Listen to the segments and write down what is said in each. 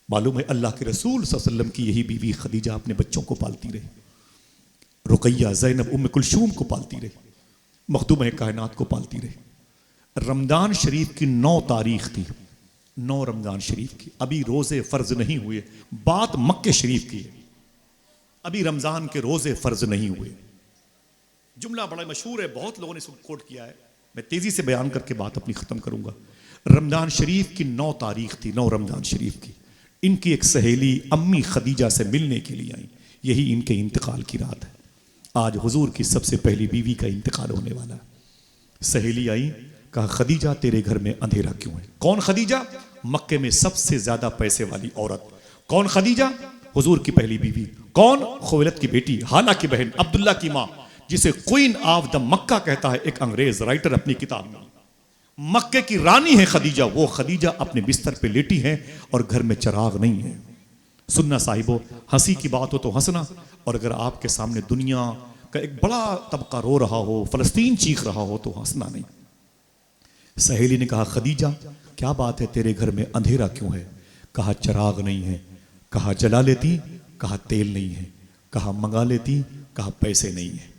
मालूम है अल्लाह के रसूल सल्लल्लाहु अलैहि वसल्लम की यही बीवी खदीजा अपने बच्चों को पालती रही, रुकैया, ज़ैनब, उम्म कुलसूम को पालती रही, मखदूम कायनात को पालती रही। रमज़ान शरीफ की 9 तारीख थी, 9 रमज़ान शरीफ की, अभी रोज़े फ़र्ज नहीं हुए, बात मक्के शरीफ की है, अभी रमज़ान के रोज़े फ़र्ज नहीं हुए। जुमला बड़ा मशहूर है, बहुत लोगों ने इसको कोट किया है, मैं तेज़ी से बयान करके बात अपनी ख़त्म करूँगा। रमज़ान शरीफ की 9 तारीख थी, 9 रमज़ान शरीफ की। इनकी एक सहेली अम्मी खदीजा से मिलने के लिए आई, यही इनके इंतकाल की रात है। आज हुजूर की सबसे पहली बीवी का इंतकाल होने वाला है। सहेली आई, कहा खदीजा तेरे घर में अंधेरा क्यों है? कौन खदीजा? मक्के में सबसे ज्यादा पैसे वाली औरत। कौन खदीजा? हुजूर की पहली बीवी। कौन? खुवैलद की बेटी, हाला की बहन, अब्दुल्ला की माँ, जिसे क्वीन ऑफ द मक्का कहता है एक अंग्रेज राइटर अपनी किताब में। मक्के की रानी है खदीजा। वो खदीजा अपने बिस्तर पे लेटी है और घर में चिराग नहीं है। सुनना साहिबो, हंसी की बात हो तो हंसना, और अगर आपके सामने दुनिया का एक बड़ा तबका रो रहा हो, फलस्तीन चीख रहा हो, तो हंसना नहीं। सहेली ने कहा खदीजा क्या बात है, तेरे घर में अंधेरा क्यों है? कहा चिराग नहीं है। कहा जला लेती? कहा तेल नहीं है। कहा मंगा लेती? कहा पैसे नहीं है।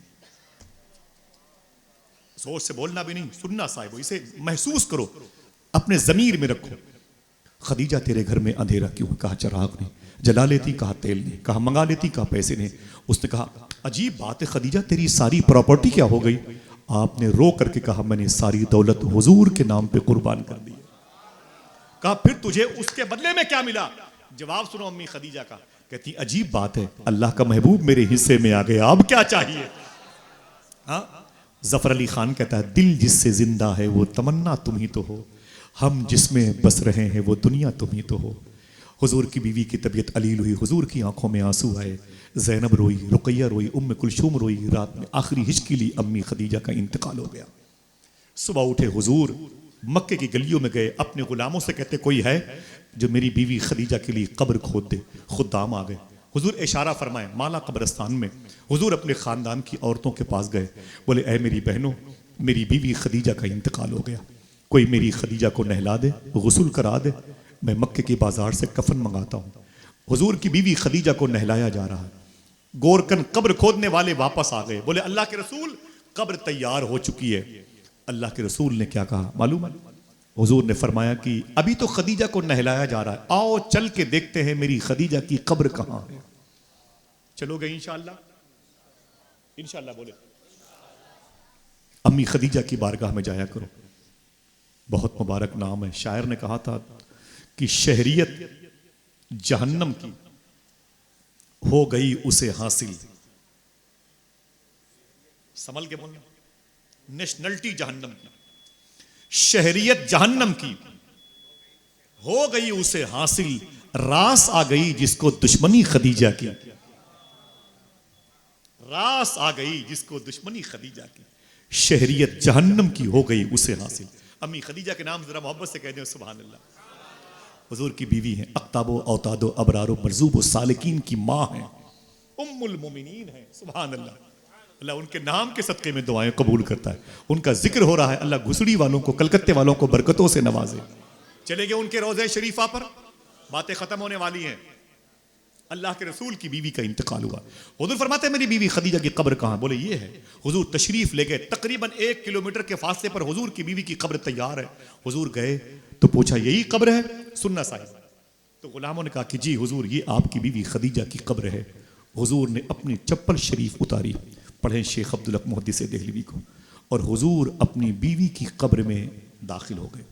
जोर से बोलना भी नहीं, सुनना साहिबो, इसे महसूस करो, अपने जमीर में रखो। खदीजा तेरे घर में अंधेरा क्यों है? कहा चिराग नहीं। जला लेती? कहा तेल नहीं। कहा मंगा लेती? कहा पैसे नहीं। उसने कहा अजीब बात है खदीजा, तेरी सारी प्रॉपर्टी क्या हो गई? आपने रो करके कहा मैंने सारी दौलत हुजूर के नाम पे कुर्बान कर दी। कहा फिर तुझे उसके बदले में क्या मिला? जवाब सुनो अम्मी खदीजा का, कहती अजीब बात है, अल्लाह का महबूब मेरे हिस्से में आ गया, अब क्या चाहिए? हाँ, जफर अली खान कहता है दिल जिससे जिंदा है वो तमन्ना तुम ही तो हो, हम जिसमें बस रहे हैं वो दुनिया तुम ही तो हो। हुजूर की बीवी की तबीयत अलील हुई, हुजूर की आंखों में आंसू आए, ज़ैनब रोई, रुकैया रोई, उम्म कुलसूम रोई। रात में आखिरी हिचकी ली, अम्मी खदीजा का इंतकाल हो गया। सुबह उठे हुजूर, मक्के की गलियों में गए, अपने गुलामों से कहते कोई है जो मेरी बीवी खदीजा के लिए कब्र खोद दे। खुदाम आ गए, हुजूर इशारा फरमाए माला कब्रस्तान में। हुजूर अपने खानदान की औरतों के पास गए, बोले ऐ मेरी बहनों, मेरी बीवी खदीजा का इंतकाल हो गया, कोई मेरी खदीजा को नहला दे, गुस्ल करा दे, मैं मक्के की बाजार से कफन मंगाता हूँ। हुजूर की बीवी खदीजा को नहलाया जा रहा है। गोरकन कब्र खोदने वाले वापस आ गए, बोले अल्लाह के रसूल कब्र तैयार हो चुकी है। अल्लाह के रसूल ने क्या कहा मालूम है? हुजूर ने फरमाया कि अभी तो खदीजा को नहलाया जा रहा है, आओ चल के देखते हैं मेरी खदीजा की कब्र कहां है। चलोगे इंशाअल्लाह? इंशाअल्लाह बोले। अम्मी खदीजा की बारगाह में जाया करो, बहुत मुबारक नाम है। शायर ने कहा था कि शहरियत जहन्नम की हो गई उसे हासिल। संभल के बोलना, नेशनलिटी जहन्नम की, शहरियत जहन्नम की हो गई उसे हासिल, रास आ गई जिसको दुश्मनी खदीजा की, रास आ गई जिसको दुश्मनी खदीजा की, शहरियत जहन्नम की हो गई उसे हासिल। अम्मी खदीजा के नाम जरा मोहब्बत से कह दें सुभान अल्लाह। हुजूर की बीवी हैं, अक्ताबो औतादो अबरारो मरजूबो सालिकीन की माँ हैं, उम्मुल मोमिनीन हैं, सुभान अल्लाह। अल्लाह उनके नाम के सदक़े में दुआएं कबूल करता है। उनका जिक्र हो रहा है, अल्लाह घुसड़ी वालों को, कलकत्ते वालों को बरकतों से नवाजे। चले गए उनके रोज़े शरीफा पर, बातें खत्म होने वाली हैं। अल्लाह के रसूल की बीवी का इंतकाल हुआ। हुजूर फरमाते हैं मेरी बीवी खदीजा की कब्र कहाँ? बोले ये है। हुजूर तशरीफ ले गए, तकरीबन 1 किलोमीटर के फासले पर हुजूर की बीवी की कब्र तैयार है। हुजूर गए तो पूछा यही कब्र है? सुनना साहिब, तो गुलामों ने कहा कि जी हुजूर ये आपकी बीवी खदीजा की कब्र है। हुजूर ने अपनी चप्पल शरीफ उतारी, पढ़े शेख अब्दुल हक मुहद्दिस देहलवी को, और हुजूर अपनी बीवी की कब्र में दाखिल हो गए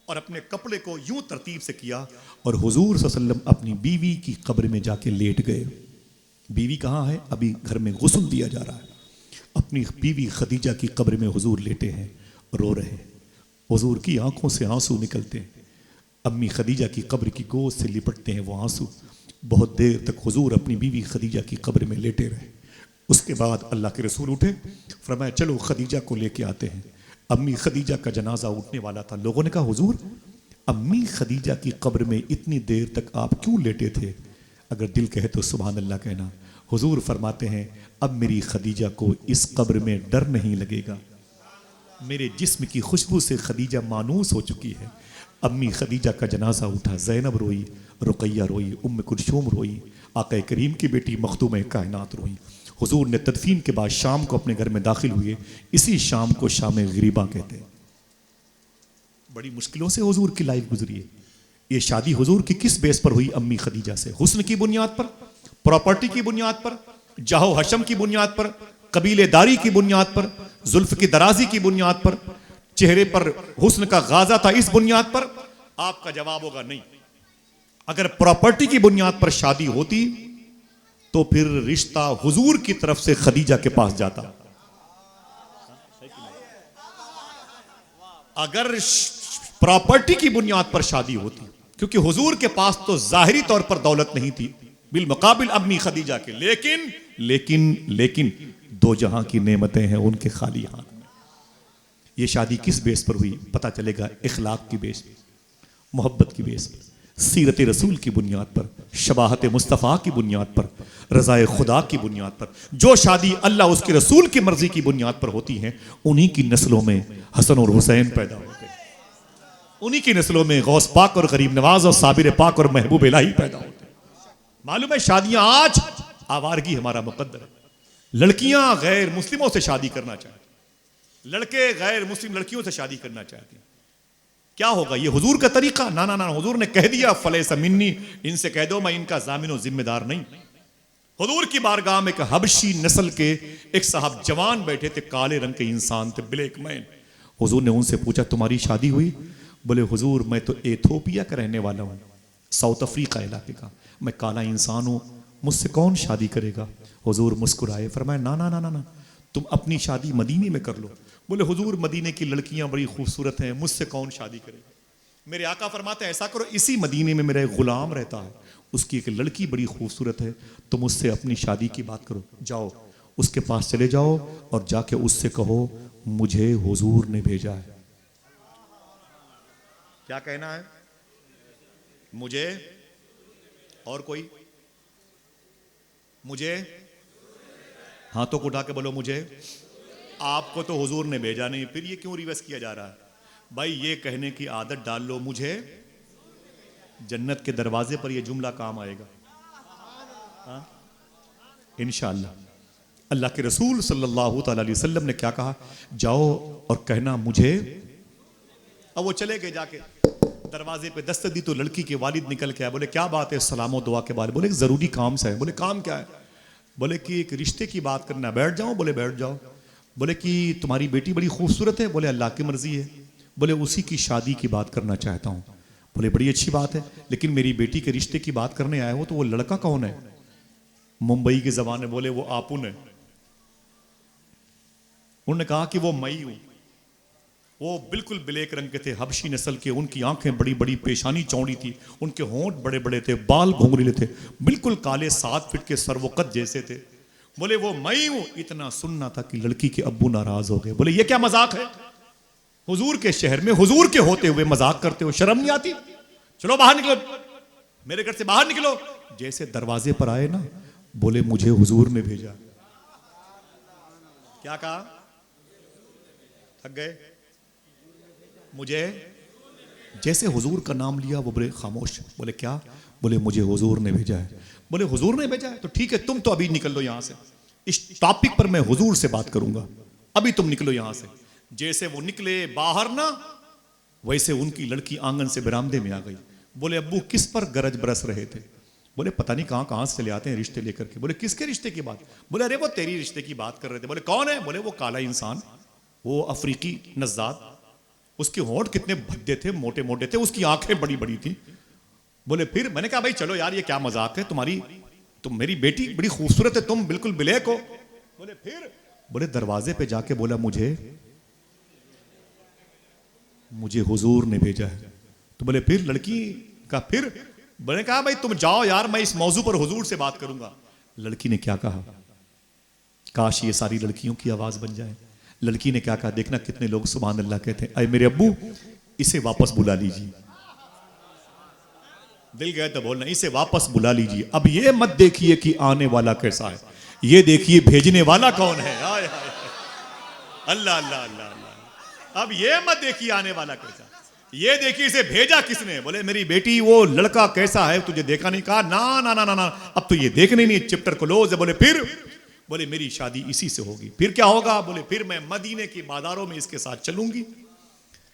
और अपने कपड़े को यूं तरतीब से किया और हुजूर सल्लल्लाहु अलैहि वसल्लम अपनी बीवी की कब्र में जाके लेट गए। बीवी कहाँ है? अभी घर में गुस्ल दिया जा रहा है। अपनी बीवी खदीजा की कब्र में हुजूर लेटे हैं, रो रहे हैं। हुजूर की आंखों से आंसू निकलते हैं। अम्मी खदीजा की कब्र की गोद से लिपटते हैं वो आंसू। बहुत देर तक हुजूर अपनी बीवी खदीजा की कब्र में लेटे रहे। उसके बाद अल्लाह के रसूल उठे, फरमाया चलो खदीजा को लेके आते हैं। अम्मी खदीजा का जनाजा उठने वाला था। लोगों ने कहा हुजूर अम्मी खदीजा की कब्र में इतनी देर तक आप क्यों लेटे थे? अगर दिल कहे तो सुभान अल्लाह कहना। हुजूर फरमाते हैं अब मेरी खदीजा को इस कब्र में डर नहीं लगेगा। मेरे जिस्म की खुशबू से खदीजा मानूस हो चुकी है। अम्मी खदीजा का जनाजा उठा, ज़ैनब रोई, रुकैया रोई, उम्म कुलसूम रोई, आका करीम की बेटी मखदूम कायनात रोई। हुजूर ने तदफीन के बाद शाम को अपने घर में दाखिल हुए। इसी शाम को शाम गरीबा कहते हैं। बड़ी मुश्किलों से हुजूर की लाइफ गुजरी है। ये शादी हुजूर की किस बेस पर हुई? अम्मी खदीजा से। हुस्न की बुनियाद पर, प्रॉपर्टी की बुनियाद पर, जाहो हशम की बुनियाद पर, कबीलेदारी की बुनियाद पर, जुल्फ की दराजी की बुनियाद पर, चेहरे पर हुस्न का गाजा था, इस बुनियाद पर? आपका जवाब होगा नहीं। अगर प्रॉपर्टी की बुनियाद पर शादी होती तो फिर रिश्ता हुजूर की तरफ से खदीजा के पास जाता। अगर प्रॉपर्टी की बुनियाद पर शादी होती, क्योंकि हुजूर के पास तो जाहिरी तौर पर दौलत नहीं थी बिल मुकाबिल अम्मी खदीजा के, लेकिन लेकिन लेकिन दो जहां की नेमतें हैं उनके खाली हाथ में। यह शादी किस बेस पर हुई? पता चलेगा इखलाक की बेस पर, मोहब्बत की बेस पर, सीरत रसूल की बुनियाद पर, शबाहत मुस्तफ़ा की बुनियाद पर, रज़ाए खुदा की बुनियाद पर। जो शादी अल्लाह उसके रसूल की मर्जी की बुनियाद पर होती है, उन्हीं की नस्लों में हसन और हुसैन पैदा होते हैं, उन्हीं की नस्लों में गौस पाक और गरीब नवाज और साबिर पाक और महबूब इलाही पैदा होते हैं। मालूम है शादियां आज आवारगी हमारा मुकद्दर है। लड़कियां गैर मुस्लिमों से शादी करना चाहती, लड़के गैर मुस्लिम लड़कियों से शादी करना चाहते हैं। क्या होगा? ये हुजूर का तरीका? ना ना ना, हुजूर ने कह दिया फलैसा मिन्नी, इनसे कह दो मैं इनका जामिन जिम्मेदार नहीं। हुजूर की बारगाह में एक हबशी नस्ल के एक साहब जवान बैठे थे, काले रंग के इंसान थे, ब्लैक मैन। हुजूर ने उनसे पूछा तुम्हारी शादी हुई? बोले हुजूर मैं तो एथोपिया का रहने वाला हूँ, साउथ अफ्रीका इलाके का, मैं काला इंसान हूँ, मुझसे कौन शादी करेगा? हुजूर मुस्कुराए, फरमाया ना ना ना ना ना, तुम अपनी शादी मदीने में कर लो। बोले हुजूर मदीने की लड़कियां बड़ी खूबसूरत हैं, मुझसे कौन शादी करेगा? मेरे आका फरमाते हैं ऐसा करो, इसी मदीने में मेरा एक गुलाम रहता है, उसकी एक लड़की बड़ी खूबसूरत है, तुम उससे अपनी शादी की बात करो। जाओ उसके पास चले जाओ और जाके उससे कहो मुझे हुजूर ने भेजा है। क्या कहना है? मुझे और कोई? मुझे हाथों को उठा के बोलो मुझे। आपको तो हुजूर ने भेजा नहीं, फिर ये क्यों रिवर्स किया जा रहा है? भाई ये कहने की आदत डाल लो, मुझे जन्नत के दरवाजे पर ये जुमला काम आएगा इंशाअल्लाह। अल्लाह के रसूल सल्लल्लाहु अलैहि वसल्लम ने क्या कहा? जाओ और कहना मुझे। अब वो चले गए, जाके दरवाजे पे दस्तक दी तो लड़की के वालिद निकल के आए। बोले क्या बात है? सलाम दुआ के बाद। बोले एक जरूरी काम से है। बोले काम क्या है? बोले कि एक रिश्ते की बात करना। बैठ जाओ। बोले बैठ जाओ। बोले कि तुम्हारी बेटी बड़ी खूबसूरत है। बोले अल्लाह की मर्जी है। बोले उसी की शादी की बात करना चाहता हूँ। बोले बड़ी अच्छी बात है, लेकिन मेरी बेटी के रिश्ते की बात करने आए हो तो वो लड़का कौन है? मुंबई के जबान में बोले वो आपुन है। उन्होंने कहा कि वो मई हूं। वो बिल्कुल ब्लैक रंग के थे, हबशी नस्ल के, उनकी आंखें बड़ी बड़ी, पेशानी चौड़ी थी, उनके होंठ बड़े बड़े थे, बाल घुंघरीले थे, बिल्कुल काले, 7 फीट के सरवकत जैसे थे। बोले वो मई हूं। इतना सुनना था कि लड़की के अब्बू नाराज हो गए। बोले ये क्या मजाक है? हुजूर के शहर में हुजूर के होते हुए मजाक करते हो, शर्म नहीं आती? चलो बाहर निकलो, मेरे घर से बाहर निकलो। जैसे दरवाजे पर आए ना, बोले मुझे हुजूर ने भेजा। क्या कहा? थक गए? मुझे, जैसे हुजूर का नाम लिया वो बोले खामोश। बोले क्या? बोले मुझे हुजूर ने भेजा है। बोले हुजूर ने भेजा है तो ठीक है, तुम तो अभी निकल लो यहां से, इस टॉपिक पर मैं हुजूर से बात करूंगा, अभी तुम निकलो यहां से। जैसे वो निकले बाहर ना, वैसे उनकी लड़की आंगन से बरामदे में आ गई। बोले अब्बू किस पर गरज बरस रहे थे? बोले पता नहीं कहां कहां से चले आते हैं रिश्ते लेकर के। बोले किसके रिश्ते की बात? बोले अरे वो तेरी रिश्ते की बात कर रहे थे। बोले कौन है? बोले वो काला इंसान, वो अफ्रीकी नज़ाद, उसके होंठ कितने भद्दे थे, मोटे मोटे थे, उसकी आंखें बड़ी बड़ी थी। बोले फिर? मैंने कहा भाई चलो यार ये क्या मजाक है, तुम मेरी बेटी बड़ी खूबसूरत है, तुम बिल्कुल ब्लैक हो। बोले फिर? बोले दरवाजे पे जाके बोला मुझे हुजूर ने भेजा है। तो बोले फिर? लड़की का फिर? मैंने कहा भाई तुम जाओ यार, मैं इस मौजू पर हुजूर से बात करूंगा। लड़की ने क्या कहा? काश ये सारी लड़कियों की आवाज बन जाए। लड़की ने क्या कहा? देखना कितने लोग सुभान अल्लाह कहते हैं, अरे मेरे अब्बू इसे वापस बुला लीजिए। दिल गए तो बोलना इसे वापस बुला लीजिए। अब ये मत देखिए कि आने वाला कैसा है, ये देखिए भेजने वाला कौन है। आय हाय अल्लाह अल्लाह अल्लाह अल्लाह। अब ये मत देखिए आने वाला कैसा, ये देखिए इसे भेजा किसने? बोले मेरी बेटी वो लड़का कैसा है तुझे देखा नहीं? कहा ना ना ना ना ना, अब तो ये देखने नहीं, चैप्टर क्लोज है। बोले फिर? बोले मेरी शादी इसी से होगी। फिर क्या होगा? बोले फिर मैं मदीने की बाजारों में इसके साथ चलूंगी,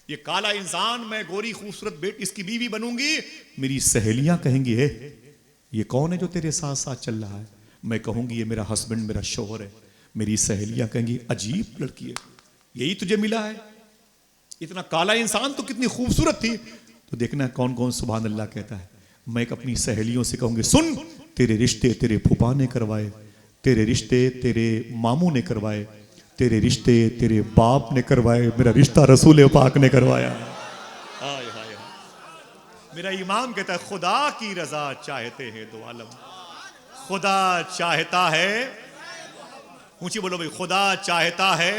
ये काला इंसान, मैं गोरी खूबसूरत बेट इसकी बीवी बनूंगी। मेरी सहेलियां कहेंगी है ये कौन है जो तेरे साथ साथ चल रहा है? मैं कहूंगी ये मेरा हस्बैंड, मेरा शोहर है। मेरी सहेलियां कहेंगी अजीब लड़की है, यही तुझे मिला है? इतना काला इंसान तो कितनी खूबसूरत थी। तो देखना कौन कौन सुभान अल्लाह कहता है। मैं अपनी सहेलियों से कहूंगी सुन, तेरे रिश्ते तेरे फूफा ने करवाए, तेरे रिश्ते तेरे मामू ने करवाए, तेरे रिश्ते तेरे बाप ने करवाए, मेरा रिश्ता रसूल पाक ने करवाया। हाय हाय, मेरा इमाम कहता है खुदा की रजा चाहते हैं दो आलम, खुदा चाहता है, ऊंची बोलो भाई, खुदा चाहता है।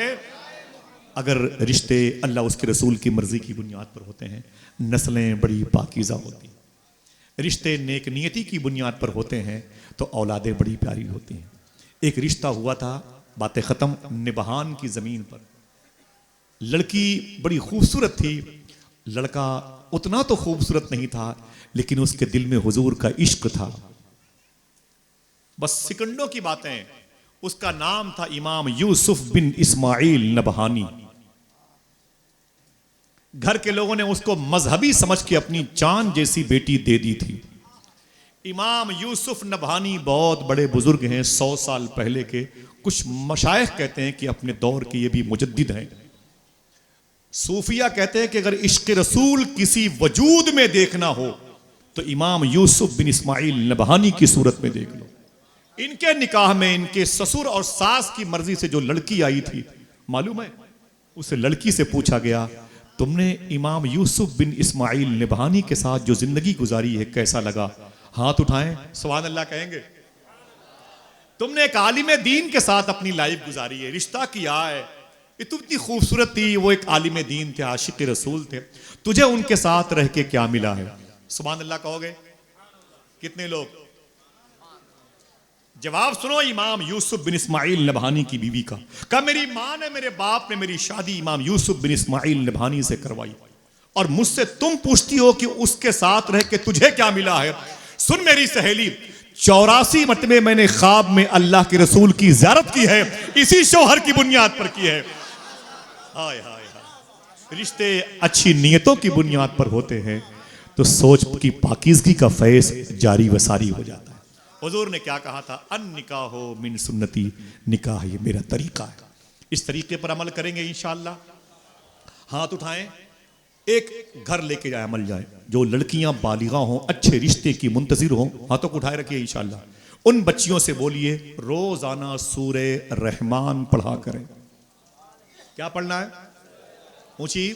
अगर रिश्ते अल्लाह उसके रसूल की मर्जी की बुनियाद पर होते हैं, नस्लें बड़ी पाकीज़ा होती हैं। रिश्ते नेक नियति की बुनियाद पर होते हैं तो औलादें बड़ी प्यारी होती हैं। एक रिश्ता हुआ था, बातें ख़त्म, निबहान की ज़मीन पर। लड़की बड़ी खूबसूरत थी, लड़का उतना तो खूबसूरत नहीं था, लेकिन उसके दिल में हुजूर का इश्क था। बस सेकंडों की बातें। उसका नाम था इमाम यूसुफ बिन इस्माइल नबहानी। घर के लोगों ने उसको मजहबी समझ के अपनी चांद जैसी बेटी दे दी थी। इमाम यूसुफ नबहानी बहुत बड़े बुजुर्ग हैं, 100 साल पहले के। कुछ मशाइख कहते हैं कि अपने दौर के ये भी मुजद्दिद हैं। सूफिया कहते हैं कि अगर इश्क रसूल किसी वजूद में देखना हो तो इमाम यूसुफ बिन इस्माइल नबहानी की सूरत में देख लो। इनके निकाह में इनके ससुर और सास की मर्जी से जो लड़की आई थी, मालूम है, उसे लड़की से पूछा गया तुमने इमाम यूसुफ बिन इस्माइल नबहानी के साथ जो जिंदगी गुजारी है कैसा लगा? हाथ उठाएं, सुभान अल्लाह कहेंगे। तुमने एक आलिम दीन के साथ अपनी लाइफ गुजारी है, रिश्ता किया है, इतनी खूबसूरत थी, वो एक आलिम दीन थे, आशिक रसूल थे, तुझे उनके साथ रह के क्या मिला है? सुभान अल्लाह कहोगे? कितने लोग? जवाब सुनो इमाम यूसुफ बिन इस्माइल नबहानी की बीवी का। कहा मेरी माँ ने, मेरे बाप ने मेरी शादी इमाम यूसुफ बिन इस्माइल नबहानी से करवाई, और मुझसे तुम पूछती हो कि उसके साथ रह के तुझे क्या मिला है? सुन मेरी सहेली, 84 मरतबे मैंने ख्वाब में अल्लाह के रसूल की ज़ियारत की है, इसी शौहर की बुनियाद पर की है। हाय हाय हाय, रिश्ते अच्छी नियतों की बुनियाद पर होते हैं तो सोच की पाकीज़गी का फैज़ जारी वसारी हो जाता है। हुजूर ने क्या कहा था? अन निकाहो मिन सुन्नती, निकाह ये मेरा तरीका है, इस तरीके पर अमल करेंगे इंशाअल्लाह। हाथ उठाएं, एक घर लेके जाए, अमल जाए। जो लड़कियां बालिगा हों, अच्छे रिश्ते की मुंतजिर हों, हाथों को उठाए रखिए इंशाअल्लाह। उन बच्चियों से बोलिए रोजाना सूरे रहमान पढ़ा करें। क्या पढ़ना है? ऊंची,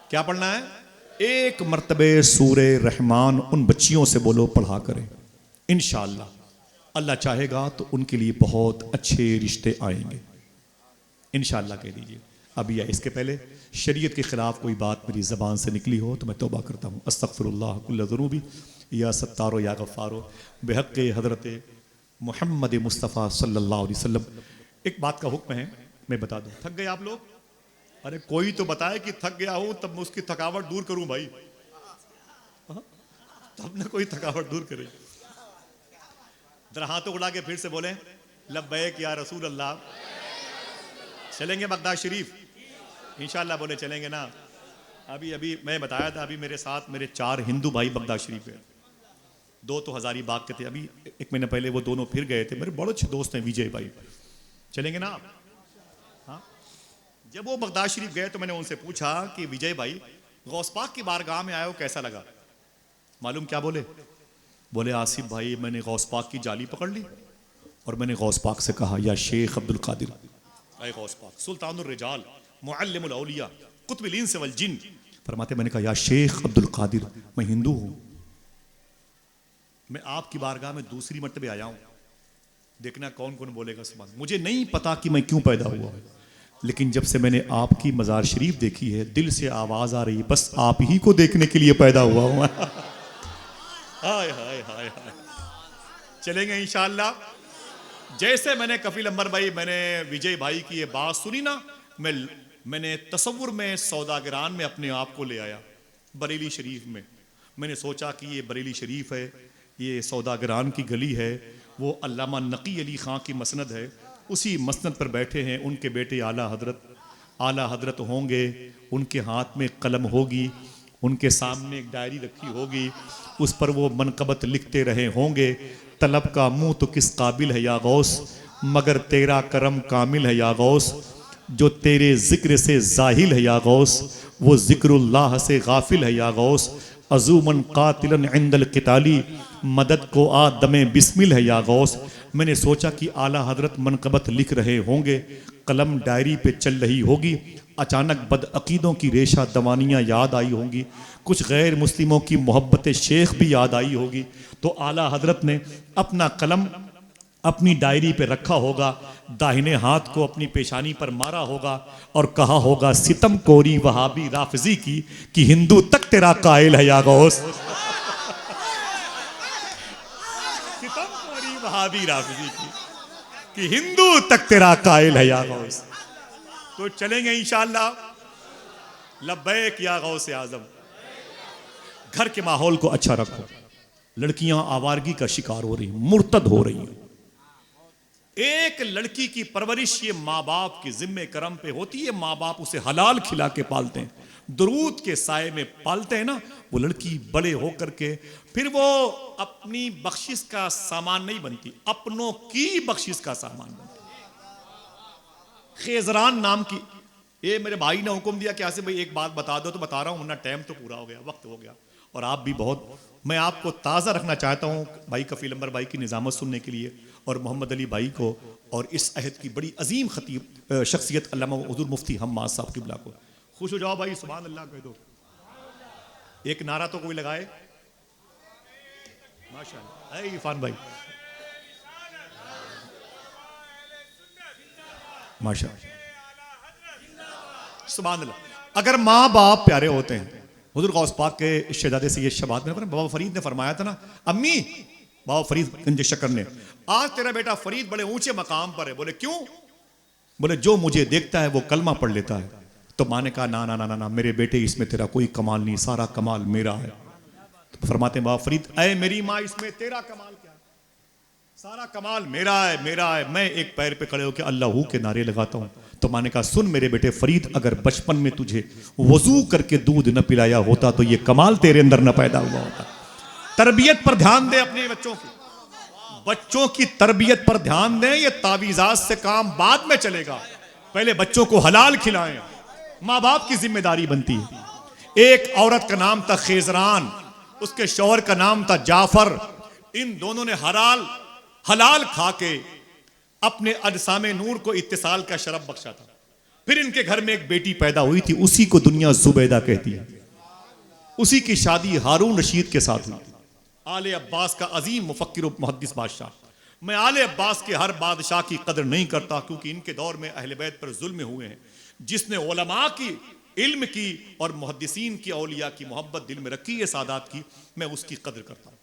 क्या पढ़ना है? एक मर्तबे सूरे रहमान उन बच्चियों से बोलो पढ़ा करें। इंशाअल्लाह अल्लाह चाहेगा तो उनके लिए बहुत अच्छे रिश्ते आएंगे, इंशाअल्लाह कह दीजिए। अभी या इसके पहले शरीयत के खिलाफ कोई बात मेरी ज़बान से निकली हो तो मैं तौबा करता हूँ। अस्तगफिरुल्लाह कुल्ल ज़ुनूबी या सत्तारो या गफ़ारो बेहक़ हज़रत मोहम्मद मुस्तफ़ा सल्लल्लाहु अलैहि वसल्लम। एक बात का हुक्म है, मैं बता दूँ। थक गए आप लोग? अरे कोई तो बताए कि थक गया हूँ, तब मैं उसकी थकावट दूर करूँ भाई। तब ना कोई थकावट दूर करे। जरा हाथों उड़ा के फिर से बोले लब्बैक या रसूल अल्लाह। चलेंगे बगदाद शरीफ इंशाअल्लाह? बोले चलेंगे ना। अभी मैं बताया था, अभी मेरे साथ मेरे 4 हिंदू भाई बगदाद शरीफ गए। 2 तो हजारी बाग के थे, अभी 1 महीने पहले वो दोनों फिर गए थे। मेरे बड़े अच्छे दोस्त हैं विजय भाई। चलेंगे ना आप? हाँ। जब वो बगदाद शरीफ गए तो मैंने उनसे पूछा कि विजय भाई गौस पाक की बारगाह में आए हो, कैसा लगा? मालूम क्या बोले? बोले आसिफ भाई मैंने गौस पाक की जाली पकड़ ली और मैंने गौस पाक से कहा या शेख अब्दुल कादिर, ऐ गौस पाक सुल्तानुर रिजाल मुअल्लिमुल औलिया कुतुबुल इंस वल जिन। फरमाते मैंने कहा या शेख अब्दुल कादिर, मैं हिंदू हूँ, मैं आपकी बारगाह में दूसरी मर्तबे आया हूँ, देखना कौन कौन बोलेगा सुभान। मुझे नहीं पता कि मैं क्यों पैदा हुआ, लेकिन जब से मैंने आपकी मज़ार शरीफ देखी है दिल से आवाज़ आ रही, बस आप ही को देखने के लिए पैदा हुआ हूँ। हाय हाय हाय हाय। चलेंगे इंशाअल्लाह। जैसे मैंने कफील अंबर भाई, मैंने विजय भाई की ये बात सुनी ना, मैं मैंने तसव्वुर में सौदागरान में अपने आप को ले आया, बरेली शरीफ में। मैंने सोचा कि ये बरेली शरीफ है, ये सौदागरान की गली है, वो अल्लामा नकी अली ख़ां की मसनद है, उसी मसनद पर बैठे हैं उनके बेटे आला हजरत होंगे, उनके हाथ में कलम होगी, उनके सामने एक डायरी रखी होगी, उस पर वो मनकबत लिखते रहे होंगे, तलब का मुंह तो किस काबिल है या गौस, मगर तेरा करम कामिल है या गौस, जो तेरे जिक्र से जाहिल है या गौस, वो जिक्रुल्लाह से गाफिल है या गौस, अजूमन कातिलन इंदल किताली, मदद को आ दमे बिस्मिल है या गौस। मैंने सोचा कि आला हजरत मनकबत लिख रहे होंगे, कलम डायरी पे चल रही होगी, अचानक बदअकीदों की रेशा दवानियाँ याद आई होंगी, कुछ गैर मुस्लिमों की मोहब्बत शेख भी याद आई होगी। तो आला हजरत ने अपना कलम अपनी डायरी पे रखा होगा, दाहिने हाथ को अपनी पेशानी पर मारा होगा और कहा होगा, सितम कोरी वहाबी राफजी की कि हिंदू तक तेरा कायल है या गौस। सितम कोरी वहाबी राफजी की कि हिंदू तक तेरा कायल है या गौस। तो चलेंगे इंशाअल्लाह। लब्बैक या गौस आजम। घर के माहौल को अच्छा रखो। लड़कियां आवारगी का शिकार हो रही, मुर्तद हो रही हैं। एक लड़की की परवरिश ये माँ बाप के जिम्मे करम पे होती है। माँ बाप उसे हलाल खिला के पालते हैं, दुरूद के साए में पालते हैं ना। वो लड़की बड़े होकर के फिर वो अपनी बख्शिश का सामान नहीं बनती, अपनों की बख्शिश का सामान बनती। खेजरान नाम की, ये मेरे भाई ने हुक्म दिया कि आसिफ भाई एक बात बता दो, तो बता रहा हूँ, वरना टाइम तो पूरा हो गया, वक्त हो गया। और आप भी बहुत, मैं आपको ताज़ा रखना चाहता हूँ भाई कफील अंबर भाई की निज़ामत सुनने के लिए, और मोहम्मद अली भाई को, और इस अहद की बड़ी अजीम खतीब शख्सियत अल्लामा हुज़ूर मुफ्ती हम्माद साहब किबला को। खुश हो जाओ भाई, सुभान अल्लाह कह दो, एक नारा तो कोई लगाए। माशाअल्लाह, इरफान भाई माशाअल्लाह, सुभान अल्लाह। अगर माँ बाप प्यारे होते हैं, हुज़ूर गौस पाक के शहजादे से ये शबात में बाबा फरीद ने फरमाया था ना, अम्मी बाबा फरीद गंज शक्कर ने, आज तेरा बेटा फरीद बड़े ऊंचे मकाम पर है। बोले क्यों? बोले जो मुझे देखता है वो कलमा पढ़ लेता है। तो माँ ने कहा ना ना ना ना ना मेरे बेटे, इसमें तेरा कोई कमाल नहीं, सारा कमाल मेरा है। तो फरमाते हैं बाबा फरीद, अय मेरी माँ, इसमें तेरा कमाल क्या है? सारा कमाल मेरा है, मेरा है। मैं एक पैर पे खड़े होकर अल्लाहू के नारे लगाता हूँ। तो माँ ने कहा सुन मेरे बेटे फरीद, अगर बचपन में तुझे वजू करके दूध न पिलाया होता तो ये कमाल तेरे अंदर न पैदा हुआ होता। तरबियत पर ध्यान दे अपने बच्चों की, बच्चों की तरबियत पर ध्यान दें। ये तावीज़ात से काम बाद में चलेगा, पहले बच्चों को हलाल खिलाएं, माँ बाप की जिम्मेदारी बनती है। एक औरत का नाम था खेजरान, उसके शौहर का नाम था जाफर। इन दोनों ने हलाल खा के अपने अजसामे नूर को इत्तिसाल का शरफ बख्शा था। फिर इनके घर में एक बेटी पैदा हुई थी, उसी को दुनिया जुबैदा कहती है। उसी की शादी हारून रशीद के साथ हुई। आले अब्बास का अजीम मुफक्किर और मुहद्दिस बादशाह। मैं आले अब्बास के हर बादशाह की कदर नहीं करता, क्योंकि इनके दौर में अहले बैत पर जुल्म हुए हैं। जिसने उलमा की, इल्म की और मुहद्दिसीन की, औलिया की मोहब्बत दिल में रखी है, सादात की, मैं उसकी कदर करता हूँ।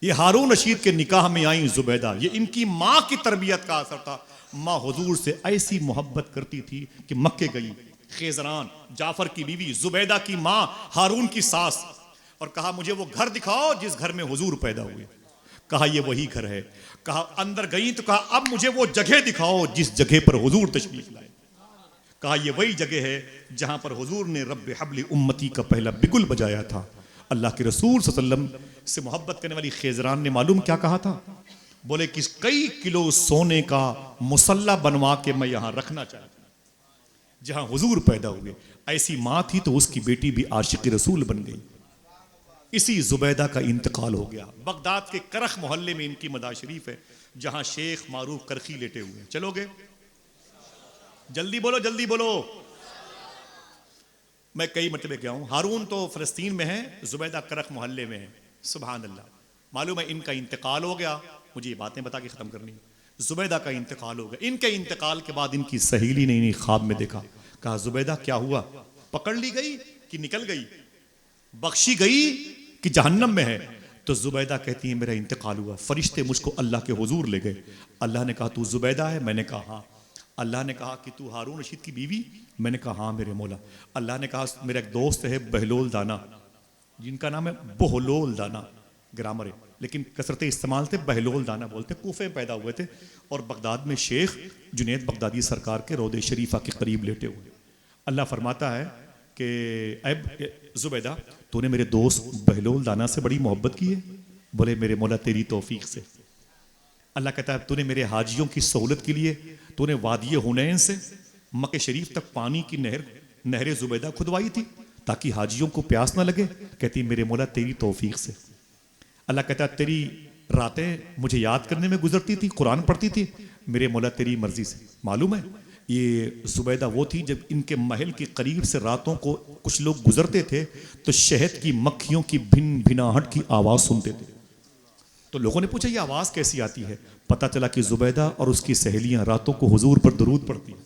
ये हारून रशीद के निकाह में आई जुबैदा, ये इनकी माँ की तरबियत का असर था। माँ हुजूर से ऐसी मोहब्बत करती थी कि मक्के गई। खेजरान जाफर की बीवी, जुबैदा की माँ, हारून की सास, और कहा मुझे वो घर दिखाओ जिस घर में हुजूर पैदा हुए। कहा ये वही घर है। कहा अंदर गई तो कहा अब मुझे वो जगह दिखाओ जिस जगह पर हुजूर तशरीफ लाए। कहा ये वही जगह है जहां पर हुजूर ने रब्बे हब्ली उम्मती का पहला बिगुल बजाया था। अल्लाह के रसूल सल्लल्लाहु अलैहि वसल्लम से मोहब्बत करने वाली खेजरान ने मालूम क्या कहा था? बोले कि कई किलो सोने का मुसल्ला बनवा के मैं यहां रखना चाहता हूं जहां हुजूर पैदा हुए। ऐसी माँ थी तो उसकी बेटी भी आशिक रसूल बन गई। इसी जुबैदा का इंतकाल हो गया। बगदाद के करख मोहल्ले में इनकी मदा शरीफ है, जहां शेख मारूफ करखी लेटे हुए हैं। चलोगे? जल्दी बोलो, जल्दी बोलो। मैं कई मरतबे गया हूं। हारून तो फलस्तीन में है, जुबैदा करख मोहल्ले में है। सुभान अल्लाह। मालूम है इनका इंतकाल हो गया। मुझे ये बातें बता के खत्म करनी। जुबैदा का इंतकाल हो गया। इनके इंतकाल के बाद इनकी सहेली ने इन्हें ख्वाब में देखा। कहा जुबैदा क्या हुआ? पकड़ ली गई कि निकल गई, बख्शी गई कि जहन्नम में है? तो जुबैदा कहती है मेरा इंतकाल हुआ, फरिश्ते मुझको अल्लाह के हुजूर ले गए। अल्लाह ने कहा तू जुबैदा है? मैंने कहा हाँ। अल्लाह ने कहा कि तू हारून रशीद की बीवी? मैंने कहा हाँ मेरे मौला। अल्लाह ने कहा मेरा एक दोस्त है बहलोल दाना, जिनका नाम है बहलोल दाना, ग्रामर है लेकिन कसरत इस्तेमाल थे बहलोल दाना बोलते, कूफे में पैदा हुए थे और बगदाद में शेख जुनैद बगदादी सरकार के रोदे शरीफा के करीब लेटे हुए। अल्लाह फरमाता है कि ऐ जुबैदा, तूने मेरे दोस्त बहलोल दाना से बड़ी मोहब्बत की है? बोले मेरे मौला तेरी तौफीक से। अल्लाह कहता है तूने मेरे हाजियों की सहूलत के लिए तूने वादी हुनैन से मक्के शरीफ तक पानी की नहर जुबैदा खुदवाई थी ताकि हाजियों को प्यास ना लगे? कहती मेरे मौला तेरी तौफीक से। अल्लाह कहता है तेरी रातें मुझे याद करने में गुजरती थी, कुरान पढ़ती थी? मेरे मौला तेरी मर्जी से। मालूम है ये जुबैदा वो थी जब इनके महल के करीब से रातों को कुछ लोग गुजरते थे तो शहद की मक्खियों की भिन भिनाहट की आवाज सुनते थे। तो लोगों ने पूछा ये आवाज कैसी आती है? पता चला कि जुबैदा और उसकी सहेलियां रातों को हुजूर पर दरूद पढ़ती हैं।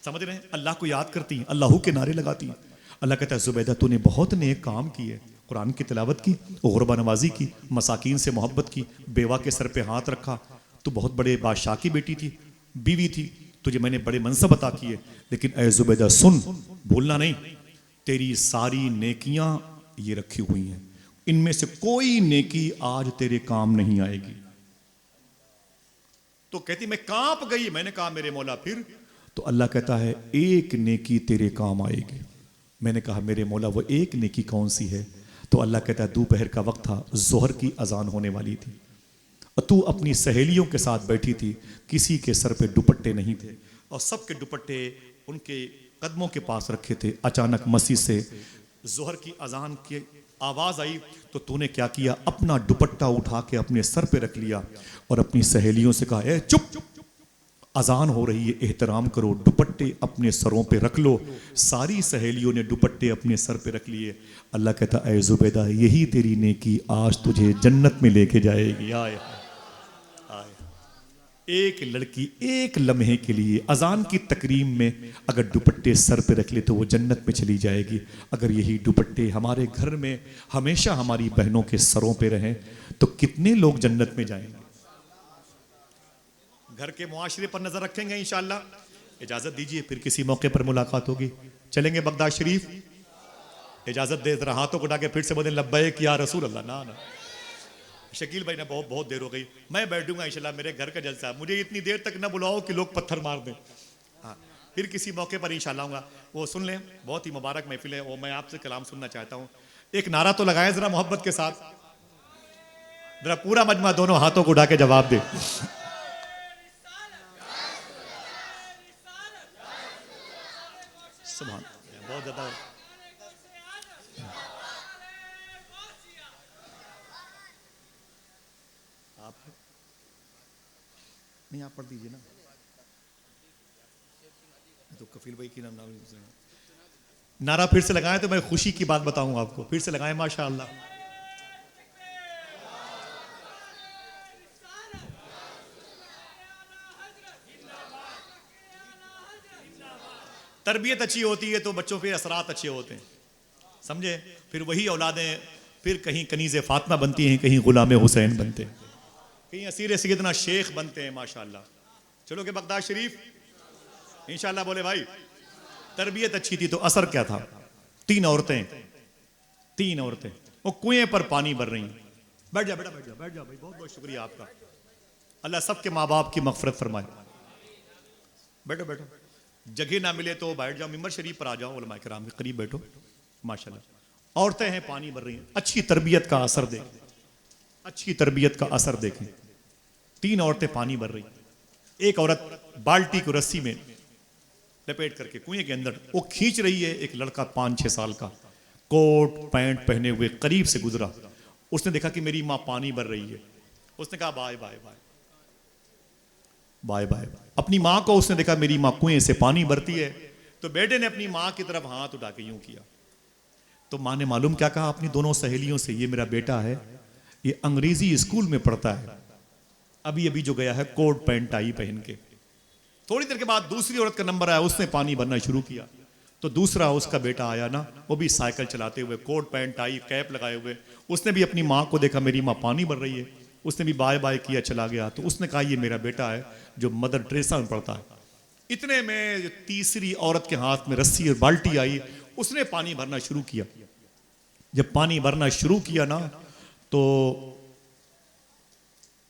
समझ रहे हैं? अल्लाह को याद करती हैं, अल्लाह के नारे लगाती हैं। अल्लाह कहता है जुबैदा तूने बहुत नेक काम किए, कुरान की तिलावत की, गुरबा नवाजी की, मसाकीन से मोहब्बत की, बेवा के सर पे हाथ रखा। तू बहुत बड़े बादशाह की बेटी थी, बीवी थी, तुझे मैंने बड़े मनसब अता किए, लेकिन ऐ जुबैदा सुन, भूलना नहीं, तेरी सारी नेकियां ये रखी हुई हैं, इनमें से कोई नेकी आज तेरे काम नहीं आएगी। तो कहती मैं कांप गई। मैंने कहा मेरे मौला फिर? तो अल्लाह कहता है एक नेकी तेरे काम आएगी। मैंने कहा मेरे मौला वो एक नेकी कौन सी है? तो अल्लाह कहता है दोपहर का वक्त था, जोहर की अजान होने वाली थी और तू अपनी सहेलियों के साथ बैठी थी, किसी के सर पे दुपट्टे नहीं थे और सबके दुपट्टे उनके कदमों के पास रखे थे। अचानक मस्जिद से जोहर की अजान की आवाज आई तो तूने क्या किया? अपना दुपट्टा उठा के अपने सर पे रख लिया और अपनी सहेलियों से कहा ए चुप, अजान हो रही है, एहतराम करो, दुपट्टे अपने सरों पे रख लो। सारी सहेलियों ने दुपट्टे अपने सर पे रख लिए। अल्लाह कहता ऐ जुबैदा यही तेरी नेकी आज तुझे जन्नत में लेके जाएगी। आए आए, एक लड़की एक लम्हे के लिए अजान की तकरीम में अगर दुपट्टे सर पे रख ले तो वो जन्नत में चली जाएगी। अगर यही दुपट्टे हमारे घर में हमेशा हमारी बहनों के सरों पे रहें तो कितने लोग जन्नत में जाएंगे। घर के मुआशरे पर नजर रखेंगे इंशाअल्लाह। इजाजत दीजिए फिर किसी मौके पर मुलाकात होगी। चलेंगे बगदाद शरीफ? इजाजत दे, जरा हाथों को डाके फिर से बोलें लब्बैक या रसूल अल्लाह। ना ना शकील भाई ने बहुत देर हो गई, मैं बैठूंगा इंशाल्लाह, मेरे घर का जलसा, मुझे इतनी देर तक ना बुलाओ कि लोग पत्थर मार दें। हाँ फिर किसी मौके पर इंशाल्लाह आऊंगा, वो सुन लें, बहुत ही मुबारक महफिल है, वो मैं आपसे कलाम सुनना चाहता हूँ। एक नारा तो लगाएं जरा मोहब्बत के साथ, जरा पूरा मजमा दोनों हाथों को उठा के जवाब दे। सुभान, बहुत ज्यादा आप नहीं, आप पढ़ दीजिए ना, तो कफील भाई की नाम नारा फिर से लगाएं तो मैं खुशी की बात बताऊं आपको। फिर से लगाएं माशाअल्लाह। तरबियत अच्छी होती है तो बच्चों पे असरात अच्छे होते हैं, समझे? फिर वही औलादें फिर कहीं कनीज़े फातिमा बनती हैं, कहीं गुलाम हुसैन बनते हैं, कहीं असीर सैयदना शेख बनते हैं माशाअल्लाह। चलो के बगदाद शरीफ इंशाअल्लाह। बोले भाई तरबियत अच्छी थी तो असर क्या था? तीन औरतें वो कुएं पर पानी भर रही हैं। बैठ जा बेटा, बैठ जा भाई, बहुत बहुत शुक्रिया आपका, अल्लाह सबके माँ बाप की मगफरत फरमाए। बैठो, जगह ना मिले तो बैठ जाओ, मिंबर शरीफ पर आ जाओ, उलमा किराम के करीब बैठो माशाल्लाह। औरतें हैं पानी भर रही हैं, अच्छी तरबियत का असर देखें, अच्छी तरबियत का असर देखें। तीन औरतें पानी भर रही, एक औरत बाल्टी को रस्सी में लपेट करके कुएं के अंदर वो खींच रही है। एक लड़का 5-6 साल का कोट पैंट पहने हुए करीब से गुजरा, उसने देखा कि मेरी माँ पानी भर रही है, उसने कहा bye bye bye bye bye. अपनी माँ को उसने देखा मेरी माँ कुएं से पानी भरती है, तो बेटे ने अपनी माँ की तरफ हाथ उठा के यूं किया। तो माँ ने मालूम क्या कहा अपनी दोनों सहेलियों से, ये मेरा बेटा है, ये अंग्रेजी स्कूल में पढ़ता है, अभी अभी जो गया है कोट पैंट टाई पहन के। थोड़ी देर के बाद दूसरी औरत का नंबर आया, उसने पानी भरना शुरू किया। तो दूसरा उसका बेटा आया ना, वो भी साइकिल चलाते हुए, कोट पैंट टाई कैप लगाए हुए, उसने भी अपनी माँ को देखा मेरी माँ पानी भर रही है, उसने भी बाय बाय किया, चला गया। तो उसने कहा ये मेरा बेटा है जो मदर टेरेसा में पढ़ता है। इतने में जो तीसरी औरत के हाथ में रस्सी और बाल्टी आई, उसने पानी भरना शुरू किया। जब पानी भरना शुरू किया ना, तो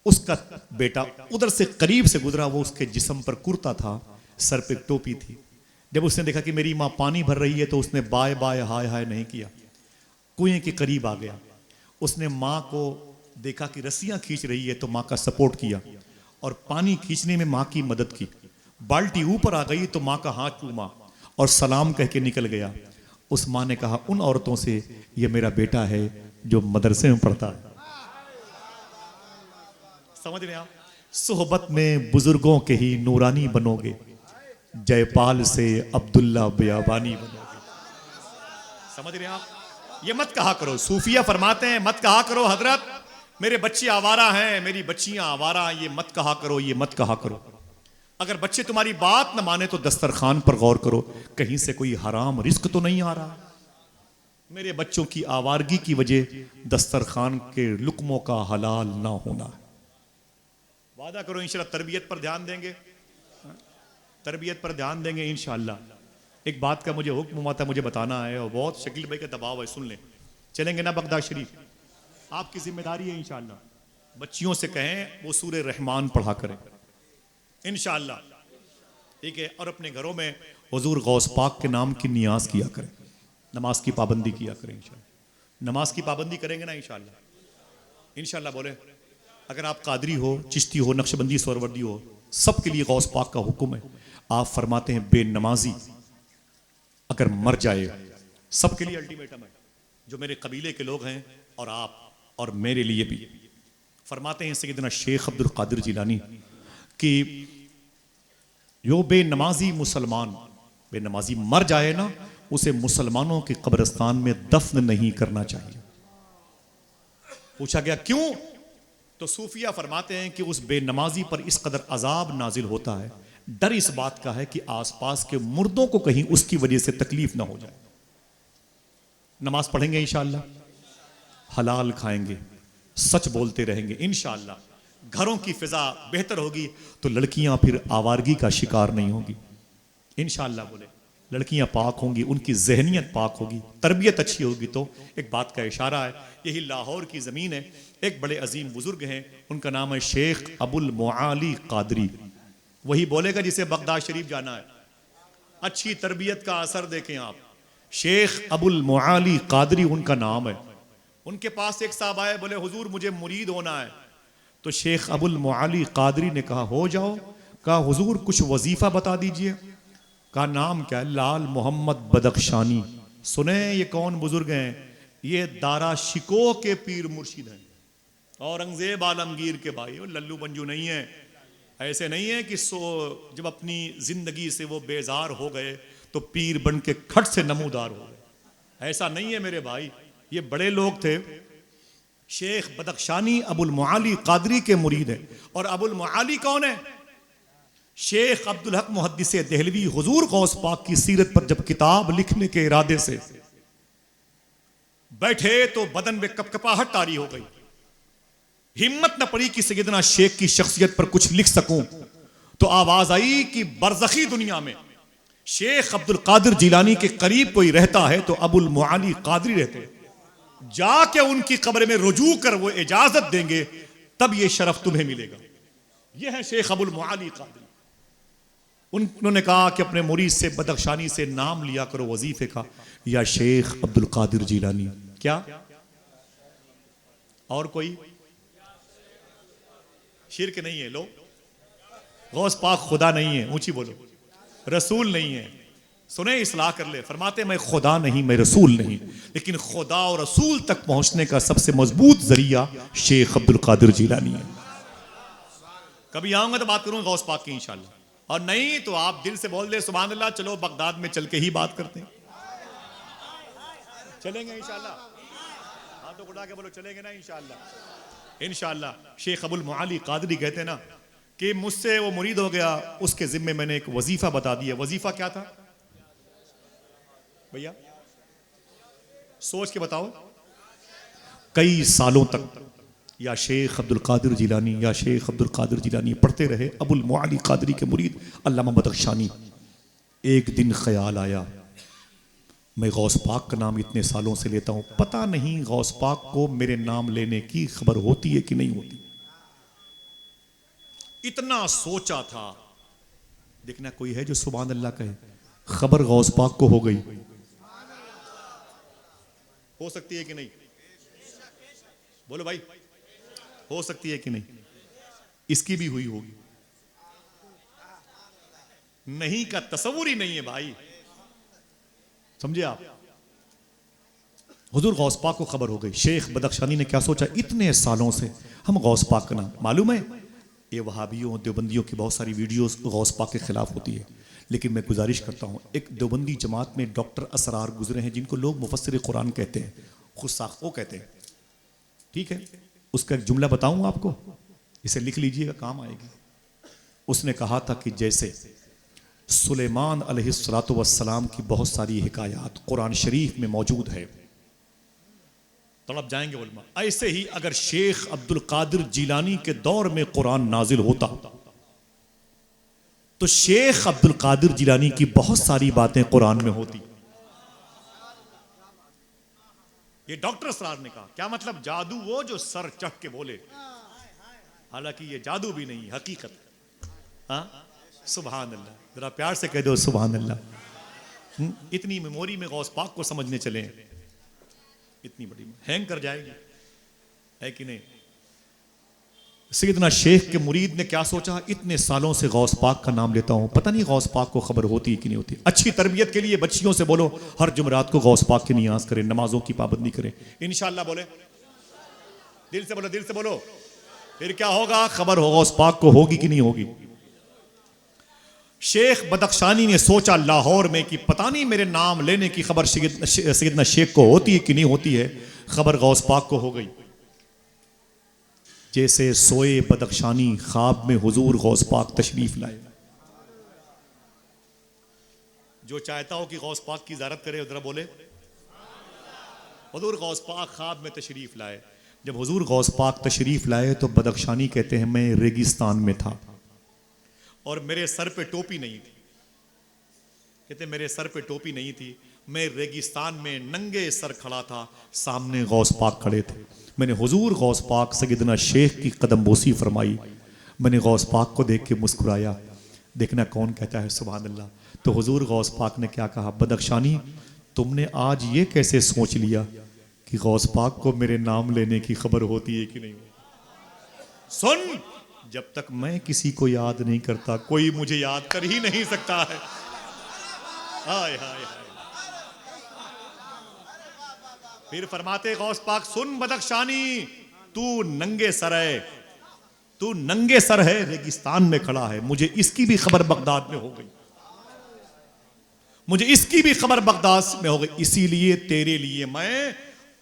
उसका बेटा उधर से करीब से गुजरा। वो उसके जिस्म पर कुर्ता था, सर पे टोपी थी। जब उसने देखा कि मेरी माँ पानी भर रही है, तो उसने बाय बाय हाय हाय नहीं किया, कुएं के करीब आ गया। उसने माँ को देखा कि रस्सियां खींच रही है, तो माँ का सपोर्ट किया और पानी खींचने में माँ की मदद की। बाल्टी ऊपर आ गई तो माँ का हाथ चूमा और सलाम कह के निकल गया। उस माँ ने कहा उन औरतों से, ये मेरा बेटा है जो मदरसे में पढ़ता है। समझ रहे आप? सोहबत में बुजुर्गों के ही नूरानी बनोगे, जयपाल से अब्दुल्ला बियाबानी बनोगे। समझ रहे आप? ये मत कहा करो, सूफिया फरमाते हैं मत कहा करो हजरत मेरे बच्चे आवारा हैं, मेरी बच्चियां आवारा हैं, ये मत कहा करो, ये मत कहा करो। अगर बच्चे तुम्हारी बात न माने तो दस्तरखान पर गौर करो, कहीं से कोई हराम रिस्क तो नहीं आ रहा। मेरे बच्चों की आवारगी की वजह दस्तरखान के लुकमों का हलाल ना होना। वादा करो इंशाल्लाह तरबियत पर ध्यान देंगे, तरबियत पर ध्यान देंगे इंशाल्लाह। एक बात का मुझे हुक्म हुआ था, मुझे बताना है, और बहुत शकील भाई का दबाव है, सुन लें। चलेंगे ना बगदाद शरीफ? आपकी जिम्मेदारी है इंशाल्लाह। बच्चियों से कहें वो सूरे रहमान पढ़ा करें इंशाल्लाह, ठीक है? और अपने घरों में हुजूर गौस पाक के नाम की नियाज किया करें, नमाज की पाबंदी किया करें इंशाल्लाह। नमाज की पाबंदी करेंगे ना इंशाल्लाह? इंशाल्लाह बोले। अगर आप कादरी हो, चिश्ती हो, नक्शबंदी, सोहरवर्दी हो, सबके लिए गौस पाक का हुक्म है। आप फरमाते हैं बेनमाजी अगर मर जाए, सबके लिए अल्टीमेटम है, जो मेरे कबीले के लोग हैं और आप और मेरे लिए भी। फरमाते हैं सैयदना शेख अब्दुल कादिर जिलानी कि जो बेनमाजी मुसलमान, बेनमाजी मर जाए ना, उसे मुसलमानों के कब्रिस्तान में दफन नहीं करना चाहिए। पूछा गया क्यों? तो सूफिया फरमाते हैं कि उस बेनमाजी पर इस कदर अजाब नाजिल होता है, डर इस बात का है कि आसपास के मुर्दों को कहीं उसकी वजह से तकलीफ ना हो जाए। नमाज पढ़ेंगे इंशाअल्लाह, हलाल खाएंगे, सच बोलते रहेंगे इंशाअल्लाह, घरों की फिजा बेहतर होगी, तो लड़कियां फिर आवारगी का शिकार नहीं होगी इंशाअल्लाह। बोले लड़कियां पाक होंगी, उनकी जहनियत पाक होगी, तरबियत अच्छी होगी। तो एक बात का इशारा है, यही लाहौर की ज़मीन है, एक बड़े अजीम बुजुर्ग हैं, उनका नाम है शेख अबुल मुआली कादरी। वही बोलेगा जिसे बगदाद शरीफ जाना है। अच्छी तरबियत का असर देखें आप, शेख अबुल मुआली कादरी उनका नाम है। उनके पास एक साहब आए, बोले हुजूर मुझे मुरीद होना है। तो शेख अबुल मुआली कादरी ने कहा हो जाओ। कहा हुजूर कुछ वजीफा बता दीजिए। का नाम क्या है? लाल मोहम्मद बदख्शानी। सुने ये कौन बुजुर्ग हैं? ये दारा शिको के पीर मुर्शिद हैं, औरंगजेब आलमगीर के भाई। वो लल्लू पंजू नहीं है, ऐसे नहीं है कि जब अपनी जिंदगी से वो बेजार हो गए तो पीर बन के खट से नमूदार हो गए, ऐसा नहीं है मेरे भाई। ये बड़े लोग थे। शेख बदख्शानी अबुल मुआली कादरी के मुरीद हैं। और अबुल मुआली कौन है? शेख अब्दुल हक मुहद्दिस देहलवी हुजूर गौस पाक की सीरत पर जब किताब लिखने के इरादे से बैठे तो बदन में कपकपाहट तारी हो गई। हिम्मत न पड़ी कि सैयदना शेख की शख्सियत पर कुछ लिख सकूं। तो आवाज आई कि बरज़खी दुनिया में शेख अब्दुल कादिर जिलानी के करीब कोई रहता है तो अबुल मुआली कादरी रहते हैं, जाके उनकी कब्र में रुजू कर वो इजाजत देंगे, तब ये शरफ तुम्हें मिलेगा। ये है शेख अबुल मुआली कादरी। उन्होंने कहा कि अपने मुरीद से बदख्शानी से नाम लिया करो वजीफे का, या शेख अब्दुल कादिर जिलानी। क्या और कोई शिरक नहीं है? लो, गौस पाक खुदा नहीं है, ऊंची बोलो, रसूल नहीं है। सुने इस्लाह कर ले। फरमाते मैं खुदा नहीं, मैं रसूल नहीं, लेकिन खुदा और रसूल तक पहुंचने का सबसे मजबूत जरिया शेख अब्दुल कादिर जिलानी है। कभी आऊंगा तो बात करूंगा गौस पाक की इंशाल्लाह, और नहीं तो आप दिल से बोल दे सुभान अल्लाह, चलो बगदाद में चल के ही बात करते हैं। चलेंगे इंशाल्लाह, हाथ तो उठा के बोलो चलेंगे ना इंशाल्लाह। इंशाल्लाह शेख अबुल मुआली कादरी कहते हैं ना कि मुझसे वो मुरीद हो गया, उसके जिम्मे मैंने एक वजीफा बता दिया। वजीफा क्या था भैया? सोच के बताओ। कई सालों तक या शेख अब्दुल कादिर जिलानी, या शेख अब्दुल कादिर जिलानी पढ़ते रहे। अबुल मुअली कादरी के मुरीद अल्लामा बदख्शानी। एक दिन ख्याल आया, मैं गौस पाक का नाम इतने सालों से लेता हूं, पता नहीं गौस पाक को मेरे नाम लेने की खबर होती है कि नहीं होती। इतना सोचा था, देखना कोई है जो सुभान अल्लाह कहे। खबर गौस पाक को हो गई। हो सकती है कि नहीं? बोलो भाई, हो सकती है कि नहीं? इसकी भी हुई होगी, नहीं का तस्वुर ही नहीं है भाई, समझे आप। हुजूर गौस पाक को खबर हो गई। शेख बदख्शानी ने क्या सोचा, इतने सालों से हम गौस पाक का नाम, मालूम है ये वहाबियों देवबंदियों की बहुत सारी वीडियोस गौस पाक के खिलाफ होती है, लेकिन मैं गुजारिश करता हूं, एक देवबंदी जमात में डॉक्टर असरार गुजरे हैं जिनको लोग मुफस्सिर कुरान कहते हैं, खुद साख्तो कहते हैं, ठीक है। उसका एक जुमला बताऊं आपको, इसे लिख लीजिएगा, काम आएगी। उसने कहा था कि जैसे सुलेमान अलैहिस्सलातु वस्सलाम की बहुत सारी हिकायात कुरान शरीफ में मौजूद है, तड़प जाएंगे उलमा, ऐसे ही अगर शेख अब्दुल कादिर जिलानी के दौर में कुरान नाजिल होता तो शेख अब्दुल कादिर जिलानी की बहुत सारी बातें कुरान में होती। ये डॉक्टर असरार ने कहा। क्या मतलब? जादू वो जो सर चढ़ के बोले, हालांकि ये जादू भी नहीं, हकीकत। हाँ, सुभान अल्लाह, जरा प्यार से कह दो सुभान अल्लाह। इतनी मेमोरी में गौस पाक को समझने चले, इतनी बड़ी हैंग कर जाएगी, है कि नहीं। सैयदना शेख के मुरीद ने क्या सोचा, इतने सालों से गौस पाक का नाम लेता हूं, पता नहीं गौस पाक को खबर होती है कि नहीं होती। अच्छी तरबियत के लिए बच्चियों से बोलो हर जुमरात को गौस पाक की नियाज करें, नमाजों की पाबंदी करें, इंशाअल्लाह। बोले दिल से, बोलो दिल से बोलो, फिर क्या होगा, खबर हो गौस पाक को होगी कि नहीं होगी। शेख बदख्शानी ने सोचा लाहौर में कि पता नहीं मेरे नाम लेने की खबर सैयदना शेख को होती है कि नहीं होती है। खबर गौस पाक को हो गई। जैसे सोए बदख्शानी, ख्वाब में हुजूर गौस पाक तशरीफ लाए। जो चाहता हो कि गौस पाक की ज़ियारत करे जरा बोले, हुजूर गौस पाक ख्वाब में तशरीफ लाए। जब हुजूर गौस पाक तशरीफ लाए तो बदख्शानी कहते हैं मैं रेगिस्तान में था और मेरे सर पे टोपी नहीं थी। कहते मेरे सर पे टोपी नहीं थी, मैं रेगिस्तान में नंगे सर खड़ा था, सामने गौस पाक खड़े थे। मैंने हुजूर गौस पाक सैयदना शेख की कदमबोसी फरमाई। मैंने गौस पाक को देख के मुस्कुराया। देखना कौन कहता है सुभान अल्लाह। तो हुजूर गौस पाक ने क्या कहा, बदख्शानी तुमने आज ये कैसे सोच लिया कि गौस पाक को मेरे नाम लेने की खबर होती है कि नहीं। सुन, जब तक मैं किसी को याद नहीं करता कोई मुझे याद कर ही नहीं सकता है। हाय हाय हाय। फिर फरमाते गौस पाक, सुन बदख्शानी, तू नंगे सर है, तू नंगे सर है, रेगिस्तान में खड़ा है। मुझे इसकी भी खबर बगदाद में हो गई, मुझे इसकी भी खबर बगदाद में हो गई, इसीलिए तेरे लिए मैं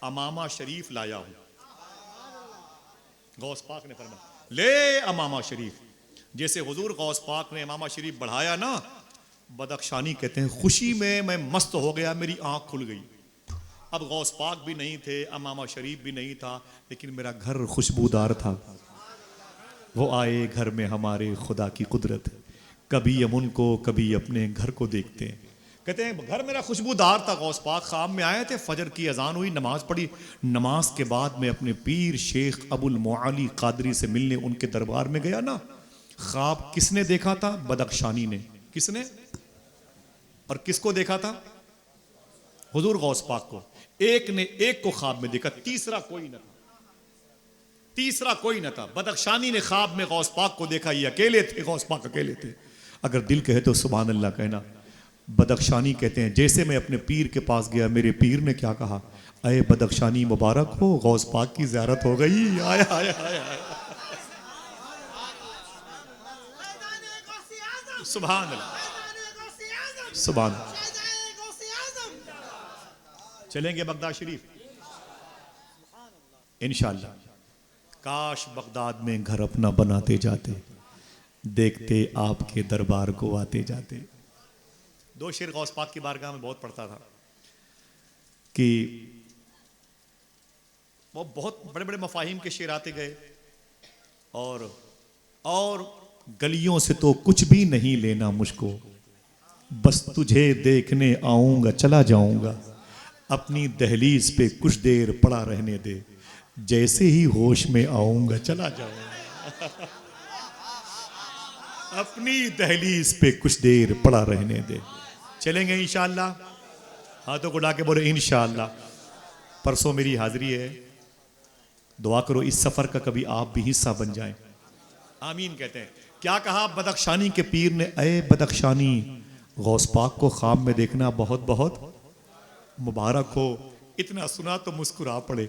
अमामा शरीफ लाया हूं। गौस पाक ने फरमाया ले अमामा शरीफ। जैसे हुजूर गौस पाक ने अमामा शरीफ बढ़ाया ना, बदख्शानी कहते हैं खुशी में मैं मस्त हो गया, मेरी आंख खुल गई। अब गौस पाक भी नहीं थे, अमामा शरीफ भी नहीं था, लेकिन मेरा घर खुशबूदार था। वो आए घर में हमारे खुदा की कुदरत, कभी हम उनको कभी अपने घर को देखते हैं। कहते हैं घर मेरा खुशबूदार था। गौस पाक ख्वाब में आए थे, फजर की अजान हुई, नमाज पढ़ी, नमाज के बाद मैं अपने पीर शेख अबुल मुअली कादरी से मिलने उनके दरबार में गया ना। ख्वाब किसने देखा था? बदख्शानी ने। किसने और किसको देखा था? हुजूर गौस पाक को। एक ने एक को ख्वाब में देखा, तीसरा कोई न था, तीसरा कोई न था। बदख्शानी ने ख्वाब में गौस पाक को देखा, ये अकेले थे, गौस पाक अकेले थे। अगर दिल कहे तो सुभान अल्लाह कहना। बदख्शानी कहते हैं जैसे मैं अपने पीर के पास गया, मेरे पीर ने क्या कहा, अरे बदख्शानी मुबारक हो, गौस पाक की ज़ियारत हो गई। आया आया आया सुभान अल्लाह, सुभान अल्लाह। चलेंगे बगदाद शरीफ इंशाअल्लाह। काश बगदाद में घर अपना बनाते जाते, देखते आपके दरबार को आते जाते। दो शेर गौस पाक की बारगाह में बहुत पढ़ता था कि वो बहुत बड़े बड़े मफाहिम के शेर आते गए। और गलियों से तो कुछ भी नहीं लेना मुझको, बस तुझे देखने आऊंगा चला जाऊंगा, अपनी दहलीज पे कुछ देर पड़ा रहने दे, जैसे ही होश में आऊंगा चला जाऊंगा। अपनी दहलीज पे कुछ देर पड़ा रहने दे। चलेंगे इंशाअल्लाह, हाथों को उठा के बोले इंशाअल्लाह। परसों मेरी हाजिरी है, दुआ करो इस सफर का कभी आप भी हिस्सा बन जाएं। आमीन कहते हैं। क्या कहा बदख्शानी के पीर ने, अय बदख्शानी गौस पाक को ख्वाब में देखना बहुत बहुत मुबारक हो। इतना सुना तो मुस्कुरा पड़े।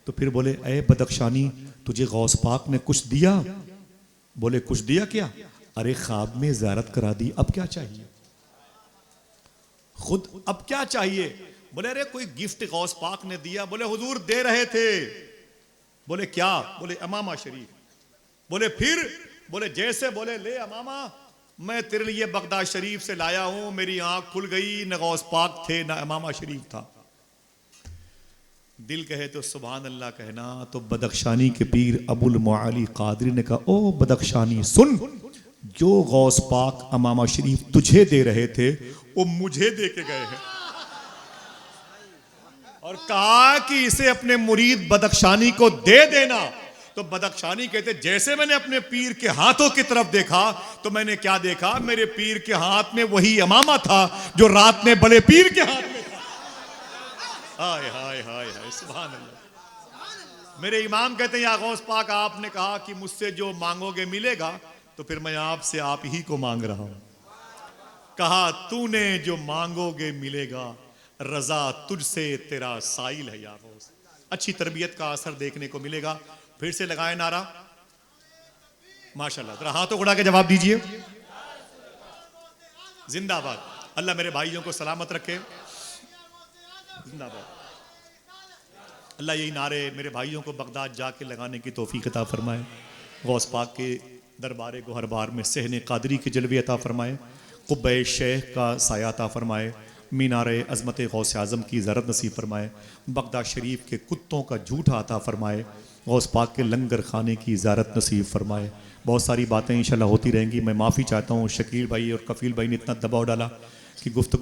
तो फिर बोले, अय बदख्शानी तुझे गौस पाक ने कुछ दिया? बोले कुछ दिया क्या? अरे ख्वाब में ज़ियारत करा दी, अब क्या चाहिए? खुद अब क्या चाहिए? बोले अरे कोई गिफ्ट गौस पाक ने दिया। बोले हुजूर दे रहे थे। बोले क्या? बोले अमामा शरीफ। बोले फिर? बोले जैसे बोले ले अमामा, मैं तेरे लिए बगदाद शरीफ से लाया हूं। मेरी आंख खुल गई, न गौस पाक थे न अमामा शरीफ था। दिल कहे तो सुभान अल्लाह कहना। तो बदख्शानी के पीर अबुल मुआली कादरी ने कहा, ओ बदख्शानी सुन, जो गौस पाक अमामा शरीफ तुझे दे रहे थे वो मुझे दे के गए हैं। और कहा कि इसे अपने मुरीद बदख्शानी को दे देना। तो बदख्शानी कहते, जैसे मैंने अपने पीर के हाथों की तरफ देखा तो मैंने क्या देखा? मेरे पीर के हाथ में वही अमामा था जो रात में बड़े पीर के हाथ में था। हाय हाय हाय हाय, सुभान अल्लाह। मेरे इमाम कहते हैं, या गौस पाक आपने कहा कि मुझसे जो मांगोगे मिलेगा, तो फिर मैं आपसे आप ही को मांग रहा हूं। कहा तूने जो मांगोगे मिलेगा, रजा तुझसे तेरा साइल है या गौस। अच्छी तरबियत का असर देखने को मिलेगा। फिर से लगाए नारा माशाल्लाह। जरा हाथों को उठा के जवाब दीजिए, जिंदाबाद। अल्लाह मेरे भाइयों को सलामत रखे, जिंदाबाद। अल्लाह यही नारे मेरे भाइयों को बगदाद जाके लगाने की तौफीक अता फरमाए। गौस पाक के दरबार को हर बार में सहने कादरी के जलवे अता फरमाए। कुब्बे शेख का साया अता फरमाए। मीनारे अज़मत गौस आज़म की ज़रत नसीब फरमाए। बगदाद शरीफ के कुत्तों का झूठा अता फरमाए। गौस पाक के लंगर खाने की ज़ारत नसीब फरमाए। बहुत सारी बातें इंशाल्लाह होती रहेंगी। मैं माफ़ी चाहता हूँ, शकील भाई और कफ़ील भाई ने इतना दबाव डाला कि गुफ्तगू